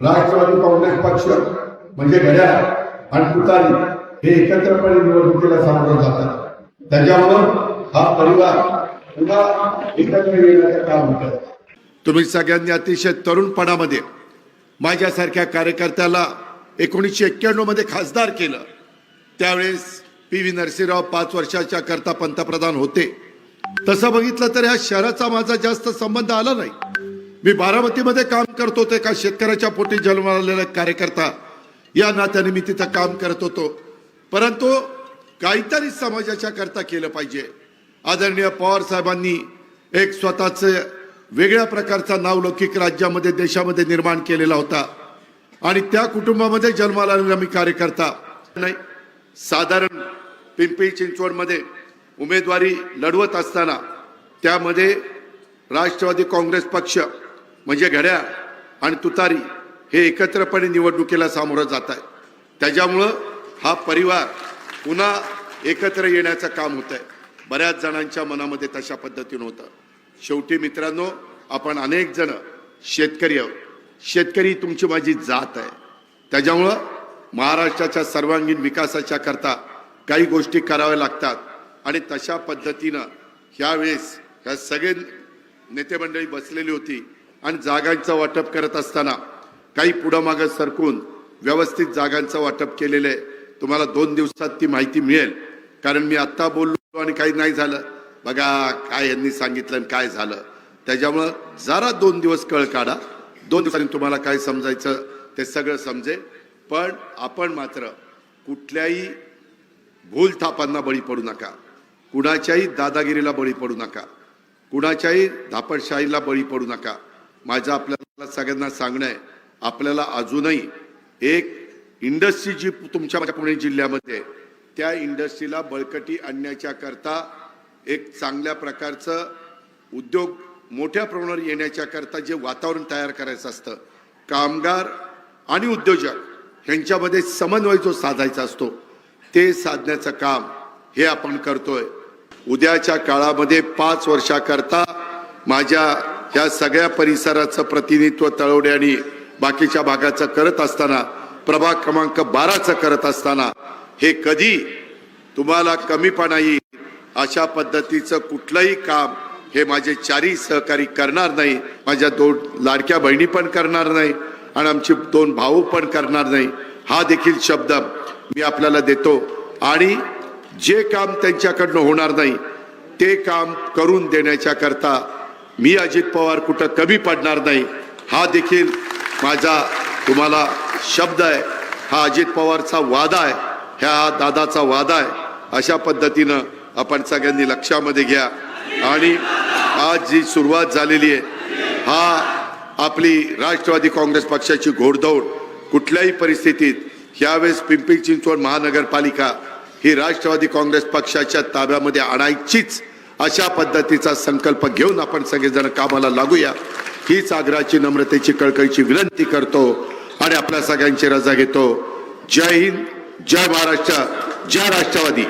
राष्ट्रवादी काँग्रेस पक्ष म्हणजे घड्याळ आणि तुतारी हे एकत्रपणे निवडणुकीला सामोरं जातात। त्याच्यामुळं हा परिवार पुन्हा एकत्र येण्याचं काम होतं। तुम्ही सगळ्यांनी अतिशय तरुणपणामध्ये माझ्यासारख्या कार्यकर्त्याला 1991 मध्ये खासदार केलं। त्यावेळेस पी.व्ही. नरसिंहराव 5 वर्षाच्या करता पंतप्रधान होते। तसं बघितलं तर या शहराचा माझा जास्त संबंध आला नाही। मी बारामतीमध्ये काम करत होते का शेतकऱ्याच्या पोटी जन्मालेला कार्यकर्ता या नात्याने मी तिथं काम करत होतो। परंतु काहीतरी समाजाच्या करता केलं पाहिजे। आदरणीय पवार साहेबांनी एक स्वतःचे वेगळ्या प्रकारचा नावलौकिक राज्यामध्ये देशामध्ये निर्माण केलेला होता आणि त्या कुटुंबामध्ये जन्माला आलेला मी कार्यकर्ता नाही। साधारण पिंपरी चिंचवडमध्ये उमेदवारी लढवत असताना त्यामध्ये राष्ट्रवादी काँग्रेस पक्ष म्हणजे घड्याळ आणि तुतारी हे एकत्रपणे निवडणुकीला सामोरं जात आहे। त्याच्यामुळं हा परिवार पुन्हा एकत्र येण्याचं काम होत आहे। बऱ्याच जणांच्या मनामध्ये तशा पद्धतीनं होतं। शेवटी मित्रांनो, आपण अनेक जण शेतकरी आहोत। शेतकरी तुमची माझी जात आहे। त्याच्यामुळं महाराष्ट्राच्या सर्वांगीण विकासाच्या करता काही गोष्टी कराव्या लागतात आणि तशा पद्धतीनं ह्यावेळेस ह्या सगळे नेते मंडळी बसलेली होती आणि जागांचं वाटप करत असताना काही पुढं मागं सरकून व्यवस्थित जागांचं वाटप केलेलं आहे। तुम्हाला 2 दिवसात ती माहिती मिळेल, कारण मी आत्ता बोललो आणि काही नाही झालं। बघा काय यांनी सांगितलं आणि काय झालं। त्याच्यामुळं जरा 2 दिवस कळ काढा। 2 दिवसांनी तुम्हाला काय समजायचं ते सगळं समजेल। पण आपण मात्र कुठल्याही भूलथापांना बळी पडू नका, कुणाच्याही दादागिरीला बळी पडू नका, कुणाच्याही धापडशाहीला बळी पडू नका। माझं आपल्याला सगळ्यांना सांगणं आहे, आपल्याला अजूनही एक इंडस्ट्री जी तुमच्या पुणे जिल्ह्यामध्ये त्या इंडस्ट्रीला बळकटी आणण्याच्या करता एक चांगल्या प्रकारचं उद्योग मोठ्या प्रमाणावर येण्याच्या करता जे वातावरण तयार करायचं असतं, कामगार आणि उद्योजक यांच्यामध्ये समन्वय जो साधायचा असतो ते साधण्याचं काम हे आपण करतोय। उद्याच्या काळामध्ये 5 वर्षाकरता माझ्या ह्या सगळ्या परिसराचं प्रतिनिधित्व तळवडे आणि बाकीच्या भागाचं करत असताना, प्रभाग क्रमांक 12चं करत असताना हे कधी तुम्हाला कमीपणा येईल अशा पद्धतीचं कुठलंही काम हे माझे 4ही सहकारी करणार नाही। माझ्या 2 लाडक्या बहिणी पण करणार नाही आणि आमचे 2 भाऊ पण करणार नाही। हा देखील शब्द मी आपल्याला देतो आणि जे काम त्यांच्याकडनं होणार नाही ते काम करून देण्याच्या करता मी अजित पवार कुठं कमी पडणार नाही, हा देखील माझा तुम्हाला शब्द आहे। हा अजित पवारचा वादा आहे, ह्या दादाचा वादा आहे। अशा पद्धतीनं आपण सगळ्यांनी लक्षामध्ये घ्या आणि आज जी सुरुवात झालेली आहे, हा आपली राष्ट्रवादी काँग्रेस पक्षाची घोडदौड कुठल्याही परिस्थितीत ह्यावेळेस पिंपरी चिंचवड महानगरपालिका ही राष्ट्रवादी काँग्रेस पक्षाच्या ताब्यामध्ये आणायचीच अशा पद्धतीचा संकल्प घेऊन आपण सगळेजण कामाला लागूया, हीच आग्रहाची नम्रतेची कळकळीची विनंती करतो आणि आपल्या सगळ्यांची रजा घेतो। जय हिंद, जय महाराष्ट्र, जय राष्ट्रवादी।